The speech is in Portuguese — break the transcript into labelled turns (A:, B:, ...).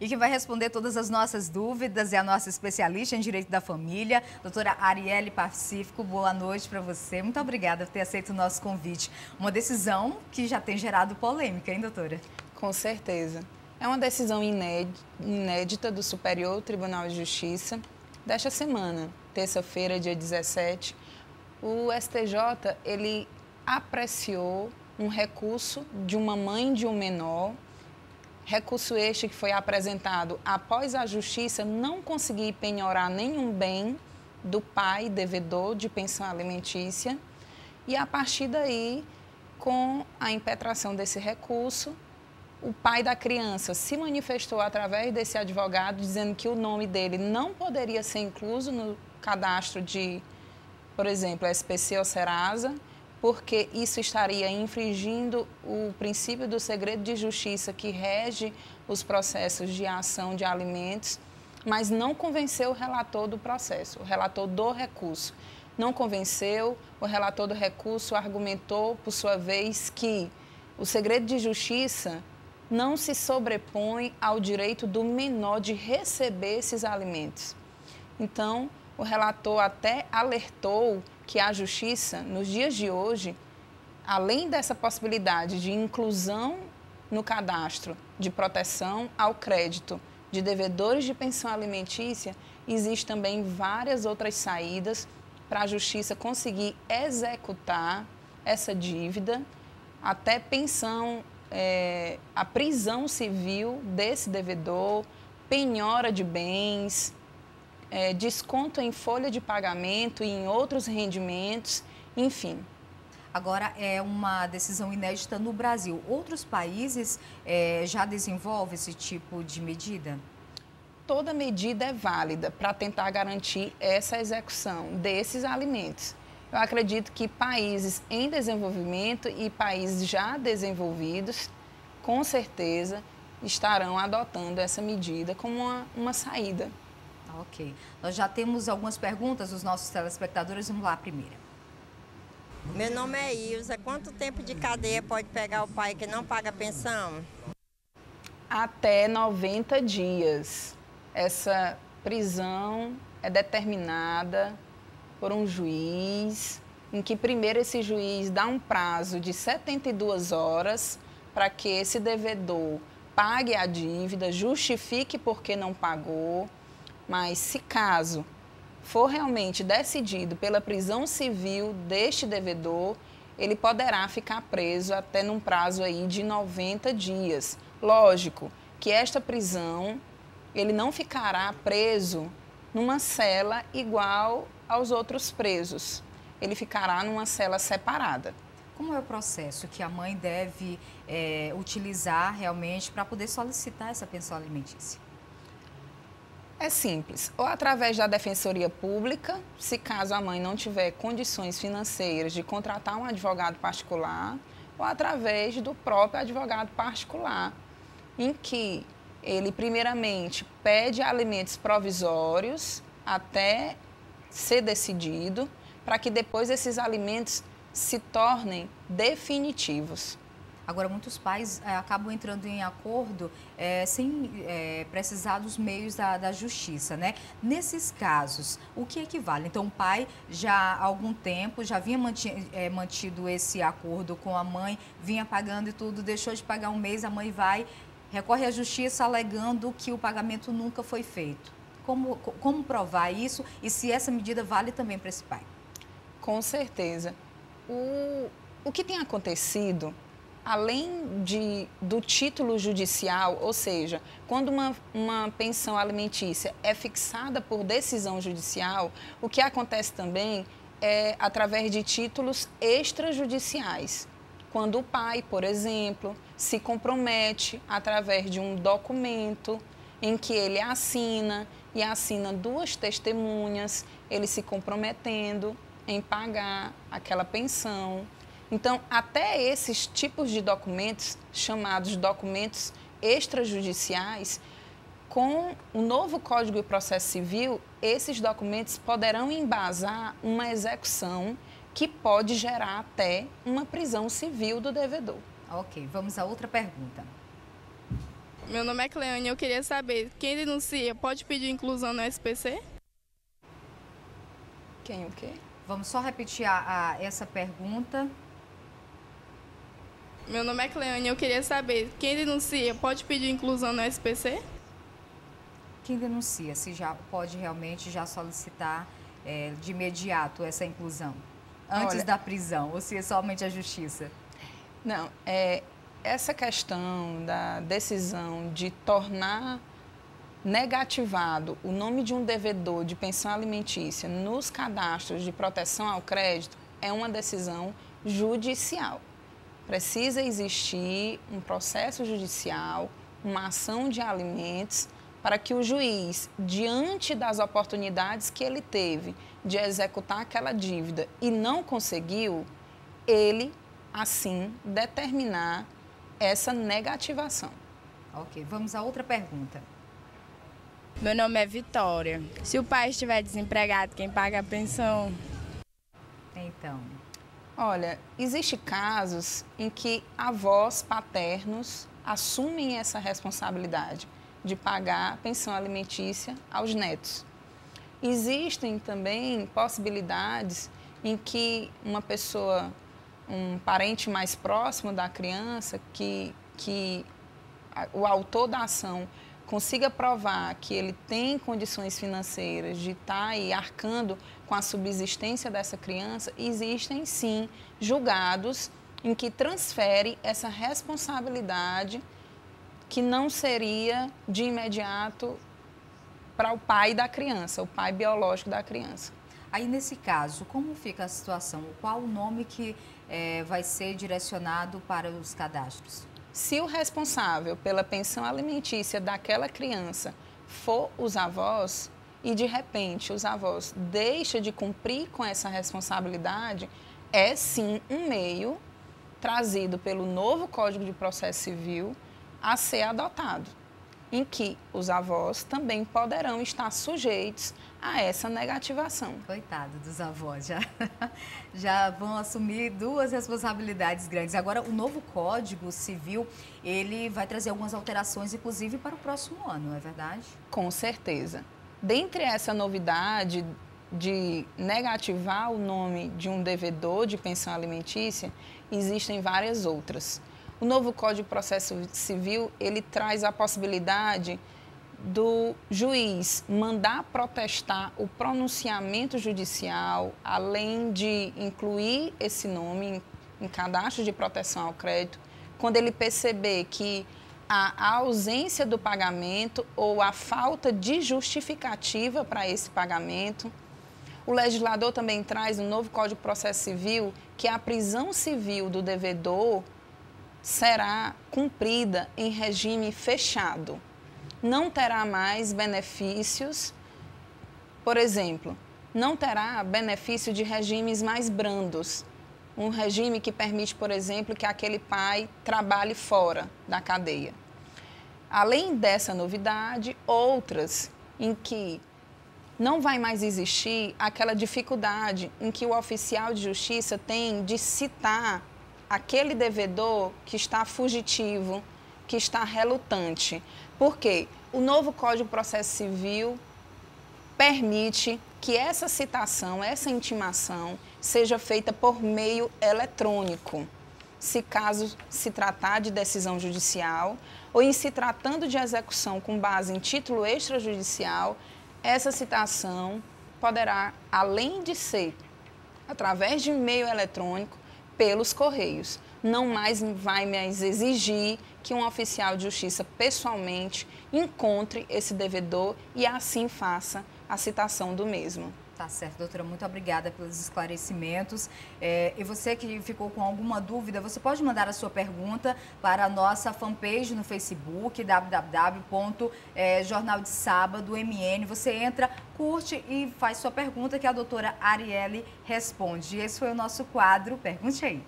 A: E que vai responder todas as nossas dúvidas é a nossa especialista em Direito da Família, doutora Arielle Pacífico. Boa noite para você. Muito obrigada por ter aceito o nosso convite. Uma decisão que já tem gerado polêmica, hein, doutora?
B: Com certeza. É uma decisão inédita do Superior Tribunal de Justiça desta semana, terça-feira, dia 17. O STJ, ele apreciou um recurso de uma mãe de um menor, recurso este que foi apresentado após a Justiça não conseguir penhorar nenhum bem do pai devedor de pensão alimentícia, e a partir daí, com a impetração desse recurso, o pai da criança se manifestou através desse advogado, dizendo que o nome dele não poderia ser incluso no cadastro de, por exemplo, SPC ou Serasa, porque isso estaria infringindo o princípio do segredo de justiça que rege os processos de ação de alimentos, mas não convenceu o relator do processo, o relator do recurso. Não convenceu, o relator do recurso argumentou, por sua vez, que o segredo de justiça não se sobrepõe ao direito do menor de receber esses alimentos. Então, o relator até alertou que a Justiça, nos dias de hoje, além dessa possibilidade de inclusão no cadastro de proteção ao crédito de devedores de pensão alimentícia, existe também várias outras saídas para a Justiça conseguir executar essa dívida, até pensão, a prisão civil desse devedor, penhora de bens, desconto em folha de pagamento e em outros rendimentos, enfim.
A: Agora, é uma decisão inédita no Brasil. Outros países já desenvolvem esse tipo de medida?
B: Toda medida é válida para tentar garantir essa execução desses alimentos. Eu acredito que países em desenvolvimento e países já desenvolvidos, com certeza, estarão adotando essa medida como uma saída.
A: Ok. Nós já temos algumas perguntas dos nossos telespectadores. Vamos lá, a primeira.
C: Meu nome é Ilza. Quanto tempo de cadeia pode pegar o pai que não paga pensão?
B: Até 90 dias. Essa prisão é determinada por um juiz, em que primeiro esse juiz dá um prazo de 72 horas para que esse devedor pague a dívida, justifique por que não pagou, mas se caso for realmente decidido pela prisão civil deste devedor, ele poderá ficar preso até num prazo aí de 90 dias. Lógico que esta prisão, ele não ficará preso numa cela igual aos outros presos. Ele ficará numa cela separada.
A: Como é o processo que a mãe deve utilizar realmente para poder solicitar essa pensão alimentícia?
B: É simples, ou através da Defensoria Pública, se caso a mãe não tiver condições financeiras de contratar um advogado particular, ou através do próprio advogado particular, em que ele primeiramente pede alimentos provisórios até ser decidido, para que depois esses alimentos se tornem definitivos.
A: Agora, muitos pais acabam entrando em acordo sem precisar dos meios da justiça, né? Nesses casos, o que equivale? Então, o pai já há algum tempo já vinha mantido esse acordo com a mãe, vinha pagando e tudo, deixou de pagar um mês, a mãe recorre à justiça alegando que o pagamento nunca foi feito. Como provar isso e se essa medida vale também para esse pai?
B: Com certeza. O que tem acontecido, além do título judicial, ou seja, quando uma pensão alimentícia é fixada por decisão judicial, o que acontece também é através de títulos extrajudiciais. Quando o pai, por exemplo, se compromete através de um documento em que ele assina e assina duas testemunhas, ele se comprometendo em pagar aquela pensão. Então, até esses tipos de documentos, chamados documentos extrajudiciais, com o novo Código de Processo Civil, esses documentos poderão embasar uma execução que pode gerar até uma prisão civil do devedor.
A: Ok, vamos a outra pergunta.
D: Meu nome é Cleane e eu queria saber, quem denuncia pode pedir inclusão no SPC?
B: Quem o quê?
A: Vamos só repetir essa pergunta.
D: Meu nome é Cleane e eu queria saber, quem denuncia pode pedir inclusão no SPC?
A: Quem denuncia, se já pode realmente já solicitar de imediato essa inclusão, antes da prisão, ou se é somente a justiça?
B: Não, essa questão da decisão de tornar negativado o nome de um devedor de pensão alimentícia nos cadastros de proteção ao crédito é uma decisão judicial. Precisa existir um processo judicial, uma ação de alimentos, para que o juiz, diante das oportunidades que ele teve de executar aquela dívida e não conseguiu, ele, assim, determinar essa negativação.
A: Ok, vamos a outra pergunta.
E: Meu nome é Vitória. Se o pai estiver desempregado, quem paga a pensão?
A: Então,
B: olha, existem casos em que avós paternos assumem essa responsabilidade de pagar a pensão alimentícia aos netos. Existem também possibilidades em que uma pessoa, um parente mais próximo da criança, que o autor da ação consiga provar que ele tem condições financeiras de estar aí arcando com a subsistência dessa criança, existem sim julgados em que transfere essa responsabilidade que não seria de imediato para o pai da criança, o pai biológico da criança.
A: Aí, nesse caso, como fica a situação? Qual o nome que vai ser direcionado para os cadastros?
B: Se o responsável pela pensão alimentícia daquela criança for os avós e, de repente, os avós deixam de cumprir com essa responsabilidade, é sim um meio trazido pelo novo Código de Processo Civil a ser adotado, em que os avós também poderão estar sujeitos a essa negativação.
A: Coitado dos avós, já vão assumir duas responsabilidades grandes. Agora, o novo Código Civil, ele vai trazer algumas alterações, inclusive para o próximo ano, não é verdade?
B: Com certeza. Dentre essa novidade de negativar o nome de um devedor de pensão alimentícia, existem várias outras. O novo Código de Processo Civil, ele traz a possibilidade do juiz mandar protestar o pronunciamento judicial, além de incluir esse nome em cadastro de proteção ao crédito, quando ele perceber que a ausência do pagamento ou a falta de justificativa para esse pagamento. O legislador também traz no novo Código de Processo Civil que a prisão civil do devedor será cumprida em regime fechado. Não terá mais benefícios, por exemplo, não terá benefício de regimes mais brandos. Um regime que permite, por exemplo, que aquele pai trabalhe fora da cadeia. Além dessa novidade, outras em que não vai mais existir aquela dificuldade em que o oficial de justiça tem de citar aquele devedor que está fugitivo, que está relutante. Por quê? O novo Código de Processo Civil permite que essa citação, essa intimação, seja feita por meio eletrônico, se caso se tratar de decisão judicial ou em se tratando de execução com base em título extrajudicial, essa citação poderá, além de ser através de meio eletrônico, pelos correios. Não mais vai mais exigir que um oficial de justiça pessoalmente encontre esse devedor e assim faça a citação do mesmo.
A: Tá certo, doutora. Muito obrigada pelos esclarecimentos. E você que ficou com alguma dúvida, você pode mandar a sua pergunta para a nossa fanpage no Facebook, www.jornal de sábado, MN. Você entra, curte e faz sua pergunta que a doutora Arielle responde. Esse foi o nosso quadro Pergunte Aí.